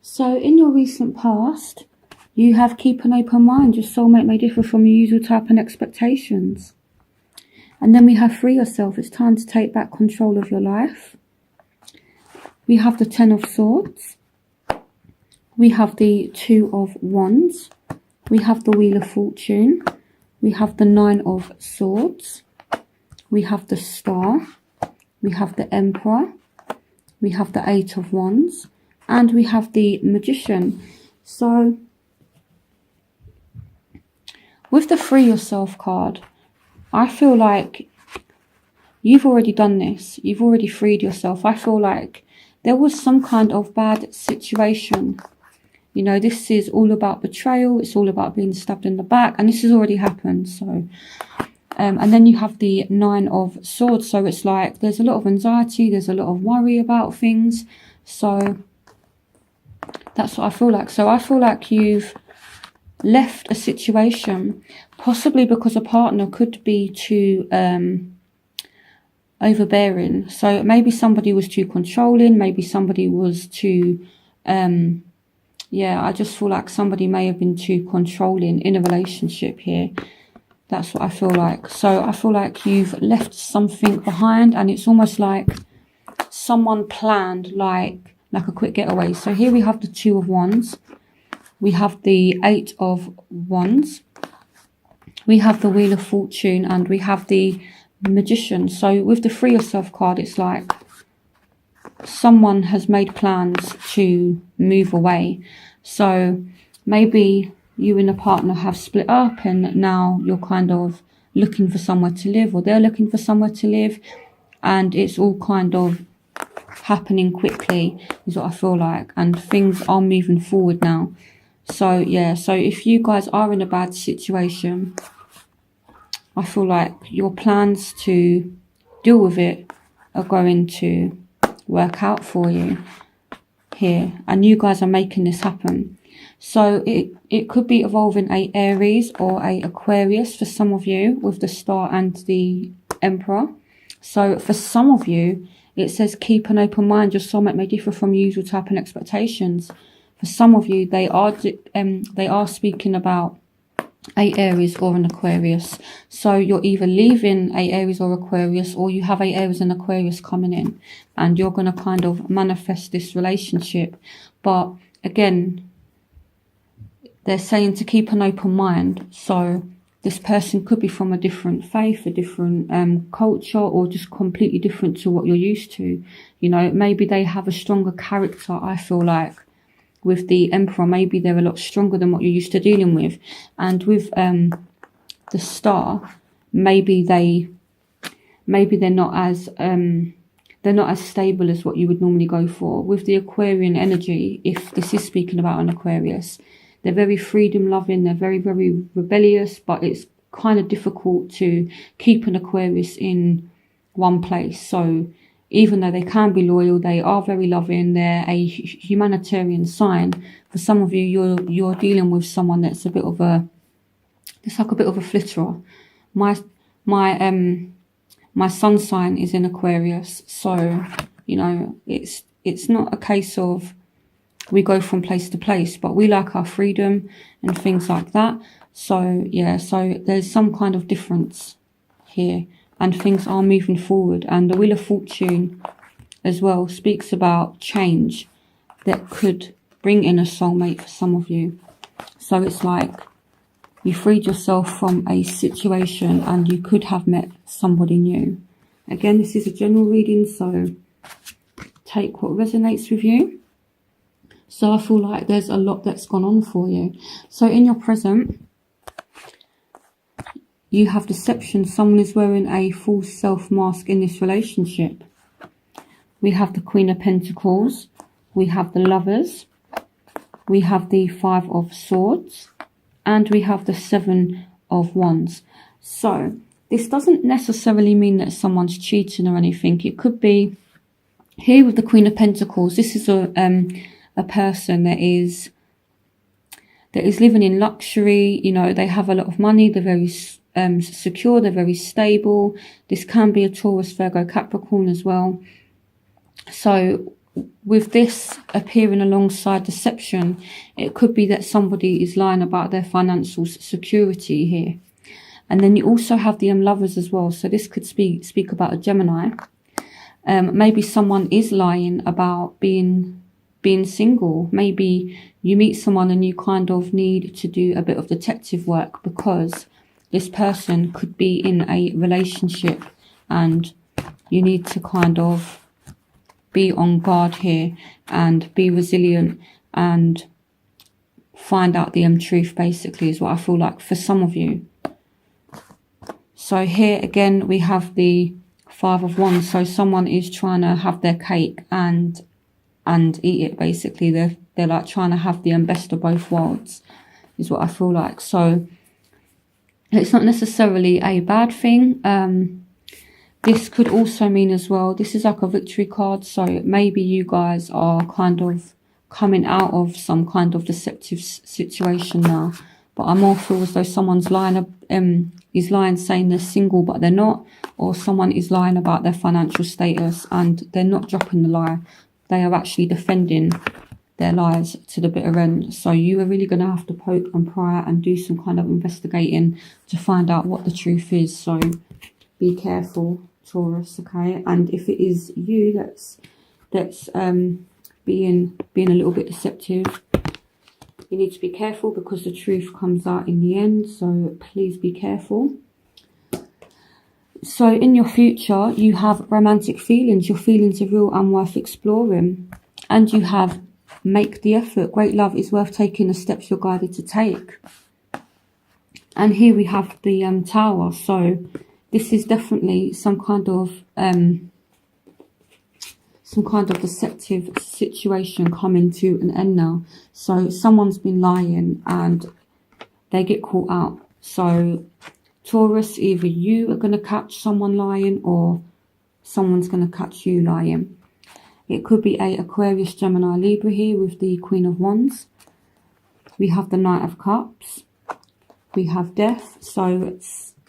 So in your recent past, you have keep an open mind. Your soulmate may differ from your usual type and expectations. And then we have free yourself. It's time to take back control of your life. We have the 10 of Swords. We have the 2 of Wands. We have the Wheel of Fortune. We have the 9 of Swords. We have the Star. We have the Emperor. We have the 8 of Wands. And we have the Magician. So, with the Free Yourself card, I feel like you've already done this. You've already freed yourself. I feel like there was some kind of bad situation. You know, this is all about betrayal. It's all about being stabbed in the back. And this has already happened. So, and then you have the 9 of Swords. So it's like there's a lot of anxiety. There's a lot of worry about things. So that's what I feel like. So I feel like you've left a situation, possibly because a partner could be too overbearing. So maybe somebody was too controlling. Maybe somebody was too... yeah, I just feel like somebody may have been too controlling in a relationship here. That's what I feel like. So I feel like you've left something behind, and it's almost like someone planned like a quick getaway. So here we have the 2 of Wands. We have the 8 of Wands. We have the Wheel of Fortune, and we have the Magician. So with the Free Yourself card, it's like someone has made plans to move away. So maybe you and a partner have split up, and now you're kind of looking for somewhere to live, or they're looking for somewhere to live, and it's all kind of happening quickly is what I feel like, and things are moving forward now. So yeah, so if you guys are in a bad situation, I feel like your plans to deal with it are going to work out for you here, and you guys are making this happen. So it could be involving a Aries or a Aquarius for some of you, with the Star and the Emperor. So for some of you, it says keep an open mind. Your soulmate may differ from usual type and expectations. For some of you, they are speaking about a Aries or an Aquarius. So you're either leaving a Aries or Aquarius, or you have a Aries and Aquarius coming in, and you're going to kind of manifest this relationship. But again, they're saying to keep an open mind. So this person could be from a different faith, a different culture, or just completely different to what you're used to. You know, maybe they have a stronger character, I feel like. With the Emperor, maybe they're a lot stronger than what you're used to dealing with. And with the Star, maybe they're not as stable as what you would normally go for. With the Aquarian energy, if this is speaking about an Aquarius, they're very freedom loving, they're very, very rebellious, but it's kind of difficult to keep an Aquarius in one place. So even though they can be loyal, they are very loving, they're a humanitarian sign. For some of you, you're dealing with someone that's a bit of a, it's like a bit of a flitterer. My sun sign is in Aquarius, so you know, it's not a case of we go from place to place, but we like our freedom and things like that. So yeah, so there's some kind of difference here, and things are moving forward. And the Wheel of Fortune as well speaks about change that could bring in a soulmate for some of you. So it's like you freed yourself from a situation and you could have met somebody new. Again, this is a general reading, so take what resonates with you. So I feel like there's a lot that's gone on for you. So in your present, you have deception. Someone is wearing a false self mask in this relationship. We have the Queen of Pentacles. We have the Lovers. We have the 5 of Swords. And we have the 7 of Wands. So this doesn't necessarily mean that someone's cheating or anything. It could be, here with the Queen of Pentacles, this is a person that is living in luxury. You know, they have a lot of money, they're very secure, they're very stable. This can be a Taurus, Virgo, Capricorn as well. So with this appearing alongside deception, it could be that somebody is lying about their financial security here. And then you also have the Lovers as well. So this could speak about a Gemini. Maybe someone is lying about being single. Maybe you meet someone and you kind of need to do a bit of detective work, because this person could be in a relationship and you need to kind of be on guard here and be resilient and find out the truth, basically, is what I feel like for some of you. So here again we have the Five of Wands. So someone is trying to have their cake and eat it, basically. They're like trying to have the best of both worlds, is what I feel like. So it's not necessarily a bad thing. This could also mean as well, this is like a victory card. So maybe you guys are kind of coming out of some kind of deceptive situation now. But I more feel as though someone's is lying saying they're single but they're not. Or someone is lying about their financial status and they're not dropping the lie. They are actually defending their lies to the bitter end. So you are really going to have to poke and pry and do some kind of investigating to find out what the truth is. So be careful, Taurus, okay? And if it is you that's being a little bit deceptive, you need to be careful, because the truth comes out in the end. So please be careful. So in your future, you have romantic feelings. Your feelings are real and worth exploring. And you have make the effort. Great love is worth taking the steps you're guided to take. And here we have the Tower. So this is definitely some kind of deceptive situation coming to an end now. So someone's been lying and they get caught out. So Taurus, either you are going to catch someone lying or someone's going to catch you lying. It could be a Aquarius, Gemini, Libra here with the Queen of Wands. We have the Knight of Cups. We have Death. So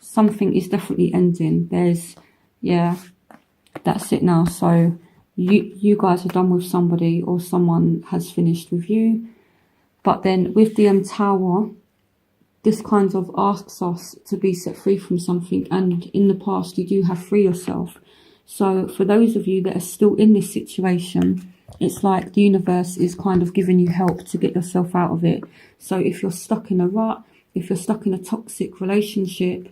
something is definitely ending. That's it now. So you guys are done with somebody, or someone has finished with you. But then with the Tower, this kind of asks us to be set free from something, and in the past you do have free yourself. So for those of you that are still in this situation, it's like the universe is kind of giving you help to get yourself out of it. So if you're stuck in a rut, if you're stuck in a toxic relationship,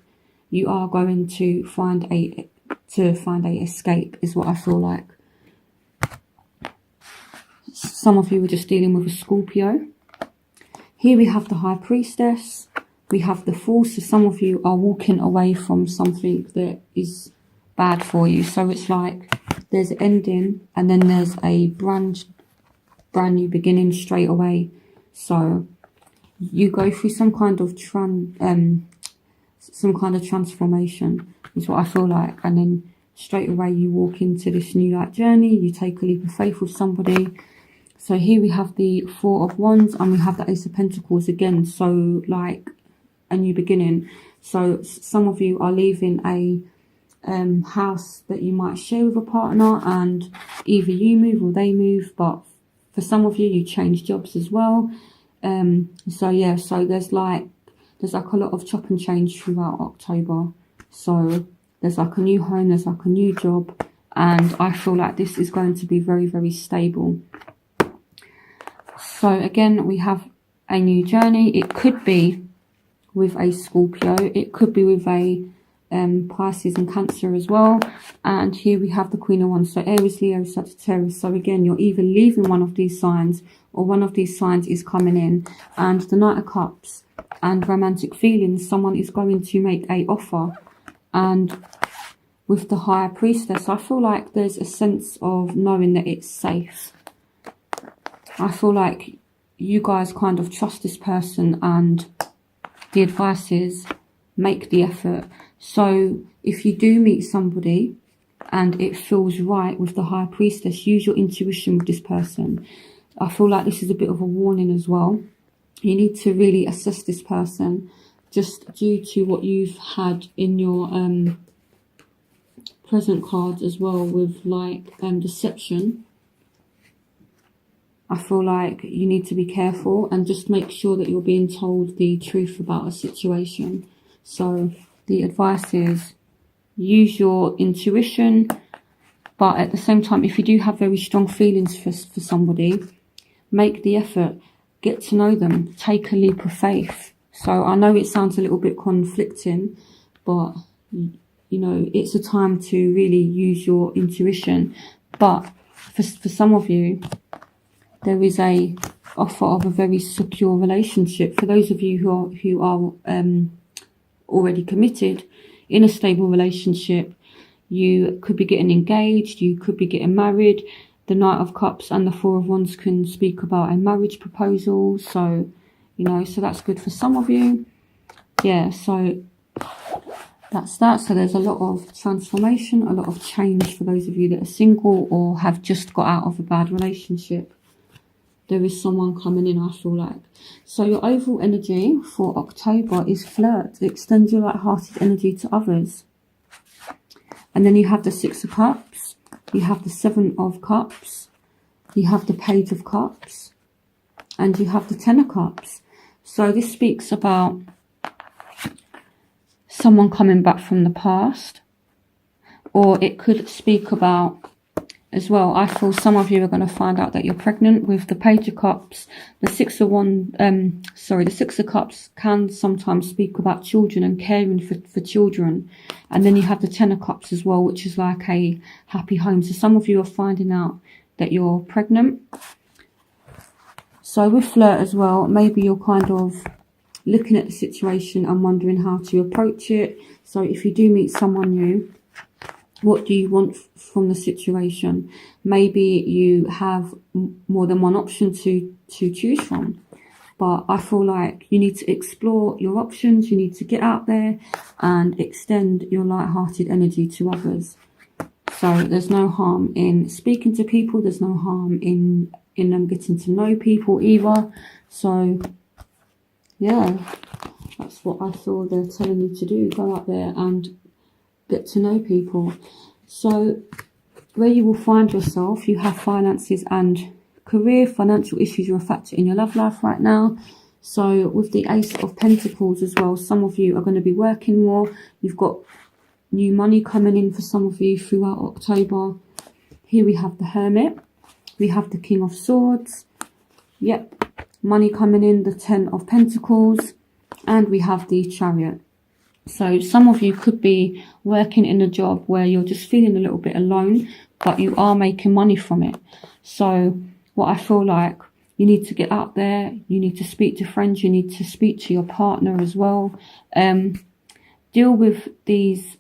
you are going to find a escape, is what I feel like. Some of you are just dealing with a Scorpio. Here we have the High Priestess. We have the Fool. So some of you are walking away from something that is bad for you. So it's like there's an ending and then there's a brand new beginning straight away. So you go through some kind of transformation, is what I feel like. And then straight away you walk into this new light journey. You take a leap of faith with somebody. So here we have the Four of Wands and we have the Ace of Pentacles again. So like a new beginning. So some of you are leaving a house that you might share with a partner, and either you move or they move. But for some of you, you change jobs as well. So yeah, so there's like a lot of chop and change throughout October. So there's like a new home, there's like a new job, and I feel like this is going to be very, very stable. So again, we have a new journey. It could be with a Scorpio, it could be with a Pisces and Cancer as well. And here we have the Queen of Wands, so Aries, Leo, Sagittarius. So again, you're either leaving one of these signs or one of these signs is coming in. And the Knight of Cups and romantic feelings, someone is going to make a offer. And with the High Priestess, I feel like there's a sense of knowing that it's safe. I feel like you guys kind of trust this person, and the advice is make the effort. So if you do meet somebody and it feels right with the High Priestess, use your intuition with this person. I feel like this is a bit of a warning as well. You need to really assess this person, just due to what you've had in your present cards as well, with like deception. I feel like you need to be careful and just make sure that you're being told the truth about a situation. So the advice is use your intuition, but at the same time, if you do have very strong feelings for somebody, make the effort, get to know them, take a leap of faith. So I know it sounds a little bit conflicting, but you know, it's a time to really use your intuition. But for some of you, there is a offer of a very secure relationship. For those of you who are already committed in a stable relationship, you could be getting engaged, you could be getting married. The Knight of Cups and the Four of Wands can speak about a marriage proposal. So, you know, so that's good for some of you. Yeah, so that's that. So there's a lot of transformation, a lot of change for those of you that are single or have just got out of a bad relationship. There is someone coming in, I feel like. So your overall energy for October is flirt. Extend your light-hearted energy to others. And then you have the Six of Cups. You have the Seven of Cups. You have the Page of Cups. And you have the Ten of Cups. So this speaks about someone coming back from the past. Or it could speak about, as well, I feel some of you are going to find out that you're pregnant with the Page of Cups. The Six of Cups can sometimes speak about children and caring for children. And then you have the Ten of Cups as well, which is like a happy home. So some of you are finding out that you're pregnant. So with flirt as well, maybe you're kind of looking at the situation and wondering how to approach it. So if you do meet someone new, what do you want from the situation? Maybe you have more than one option to choose from. But I feel like you need to explore your options. You need to get out there and extend your light-hearted energy to others. So there's no harm in speaking to people. There's no harm in them getting to know people either. So, yeah, that's what I feel they're telling you to do. Go out there and get to know people. So where you will find yourself, you have finances and career. Financial issues are a factor in your love life right now. So with the Ace of Pentacles as well, some of you are going to be working more. You've got new money coming in for some of you throughout October. Here we have the Hermit. We have the King of Swords. Yep, money coming in, the Ten of Pentacles. And we have the Chariot. So some of you could be working in a job where you're just feeling a little bit alone, but you are making money from it. So what I feel like, you need to get out there. You need to speak to friends. You need to speak to your partner as well. Deal with these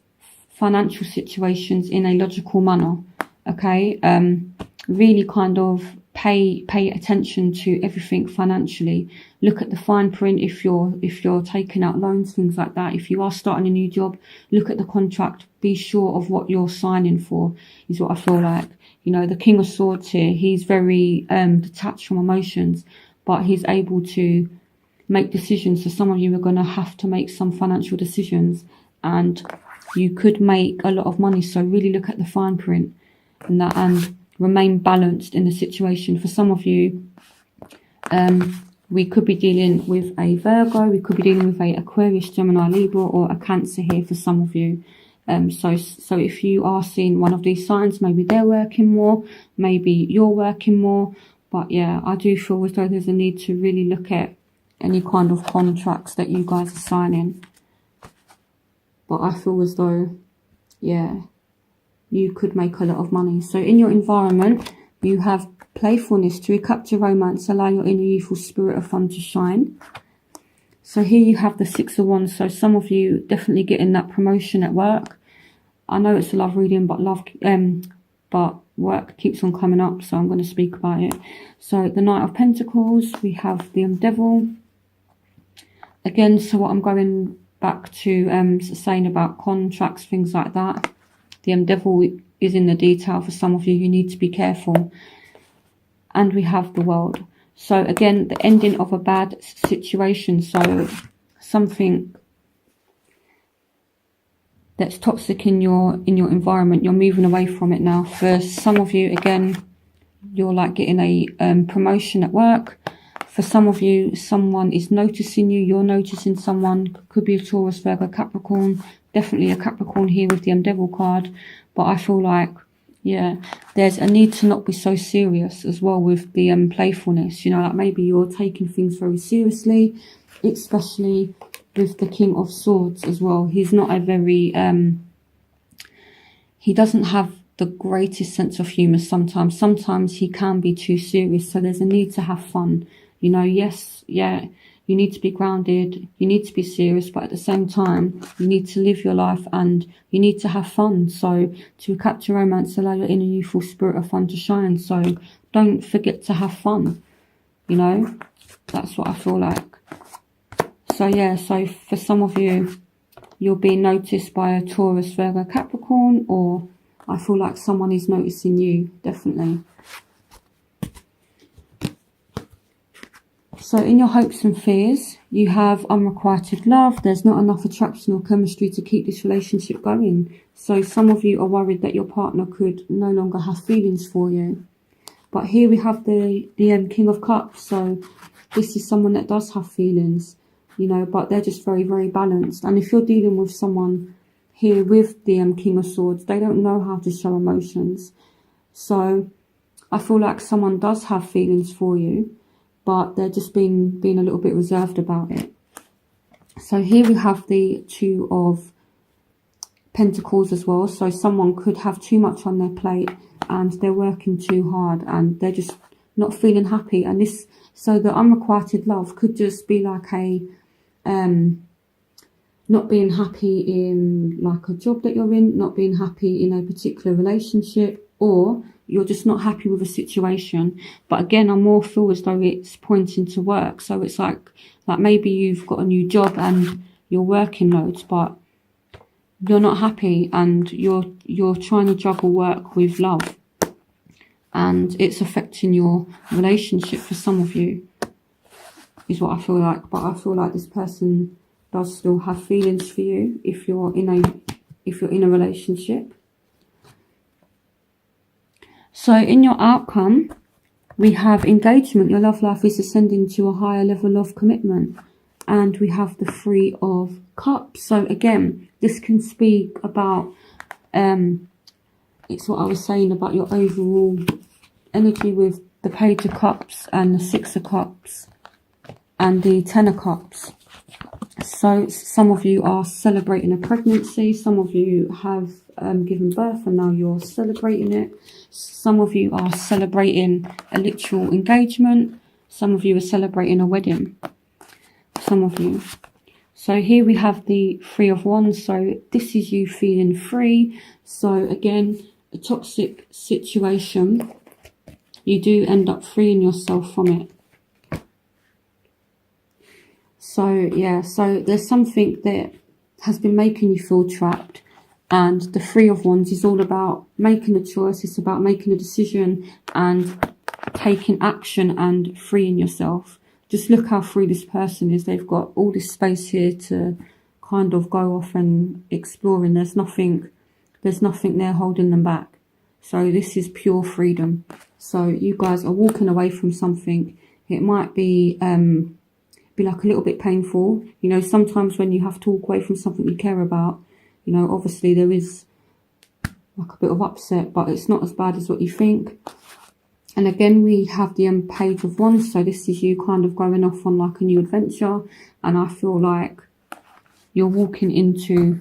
financial situations in a logical manner. Okay. Really kind of pay attention to everything financially. Look at the fine print if you're taking out loans, things like that. If you are starting a new job, look at the contract. Be sure of what you're signing for, is what I feel like. You know, the King of Swords here, he's very detached from emotions, but he's able to make decisions. So some of you are going to have to make some financial decisions, and you could make a lot of money. So really look at the fine print and that, and remain balanced in the situation. For some of you, we could be dealing with a Virgo, we could be dealing with a Aquarius, Gemini, Libra, or a Cancer here for some of you. So if you are seeing one of these signs, maybe they're working more, maybe you're working more. But yeah, I do feel as though there's a need to really look at any kind of contracts that you guys are signing. But I feel as though, yeah, you could make a lot of money. So in your environment, you have playfulness to recapture romance, allow your inner youthful spirit of fun to shine. So here you have the Six of Wands. So some of you definitely getting that promotion at work. I know it's a love reading, but work keeps on coming up, so I'm going to speak about it. So the Knight of Pentacles, we have the Devil. Again, so what I'm going back to saying about contracts, things like that. The Devil is in the detail for some of you. You need to be careful. And we have the World. So again, the ending of a bad situation. So something that's toxic in your environment, you're moving away from it now. For some of you, again, you're like getting a promotion at work. For some of you, someone is noticing you. You're noticing someone. Could be a Taurus, Virgo, Capricorn. Definitely a Capricorn here with the Devil card. But I feel like, yeah, there's a need to not be so serious as well with the playfulness. You know, like maybe you're taking things very seriously, especially with the King of Swords as well. He's not a very, he doesn't have the greatest sense of humour sometimes. Sometimes he can be too serious. So there's a need to have fun. You know, yes, yeah, you need to be grounded, you need to be serious, but at the same time, you need to live your life and you need to have fun. So to capture romance, allow your inner youthful spirit of fun to shine. So don't forget to have fun, you know, that's what I feel like. So yeah, so for some of you, you're being noticed by a Taurus, Virgo, Capricorn, or I feel like someone is noticing you, definitely. So in your hopes and fears, you have unrequited love. There's not enough attraction or chemistry to keep this relationship going. So some of you are worried that your partner could no longer have feelings for you. But here we have the King of Cups. So this is someone that does have feelings, you know, but they're just very, very balanced. And if you're dealing with someone here with the King of Swords, they don't know how to show emotions. So I feel like someone does have feelings for you, but they're just being a little bit reserved about it. So here we have the Two of Pentacles as well. So someone could have too much on their plate and they're working too hard and they're just not feeling happy. And this, so the unrequited love could just be like a not being happy in like a job that you're in, not being happy in a particular relationship, or you're just not happy with a situation. But again, I more feel as though it's pointing to work. So it's like maybe you've got a new job and you're working loads, but you're not happy and you're trying to juggle work with love. And it's affecting your relationship for some of you, is what I feel like. But I feel like this person does still have feelings for you if you're in a relationship. So in your outcome, we have engagement. Your love life is ascending to a higher level of commitment. And we have the Three of Cups. So again, this can speak about, it's what I was saying about your overall energy with the Page of Cups and the Six of Cups and the Ten of Cups. So some of you are celebrating a pregnancy. Some of you have given birth and now you're celebrating it. Some of you are celebrating a literal engagement. Some of you are celebrating a wedding. Some of you. So here we have the Three of Wands. So this is you feeling free. So again, a toxic situation, you do end up freeing yourself from it. So yeah, so there's something that has been making you feel trapped. And the Three of Wands is all about making a choice. It's about making a decision and taking action and freeing yourself. Just look how free this person is. They've got all this space here to kind of go off and explore, and there's nothing there holding them back. So this is pure freedom. So you guys are walking away from something. It might be like a little bit painful. You know, sometimes when you have to walk away from something you care about, you know, obviously there is like a bit of upset, but it's not as bad as what you think. And again, we have the Page of Wands. So this is you kind of going off on like a new adventure. And I feel like you're walking into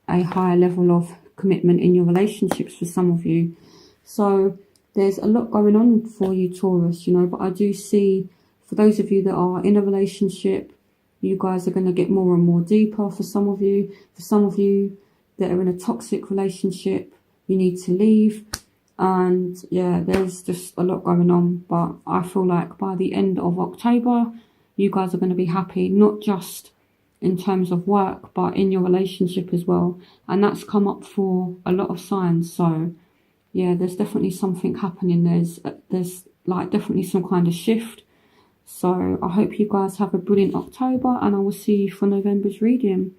a higher level of commitment in your relationships for some of you. So there's a lot going on for you, Taurus, you know, but I do see for those of you that are in a relationship, you guys are going to get more and more deeper. For some of you that are in a toxic relationship, you need to leave. And yeah, there's just a lot going on, but I feel like by the end of October, you guys are going to be happy, not just in terms of work, but in your relationship as well. And that's come up for a lot of signs. So yeah, there's definitely something happening. There's like definitely some kind of shift. So I hope you guys have a brilliant October, and I will see you for November's reading.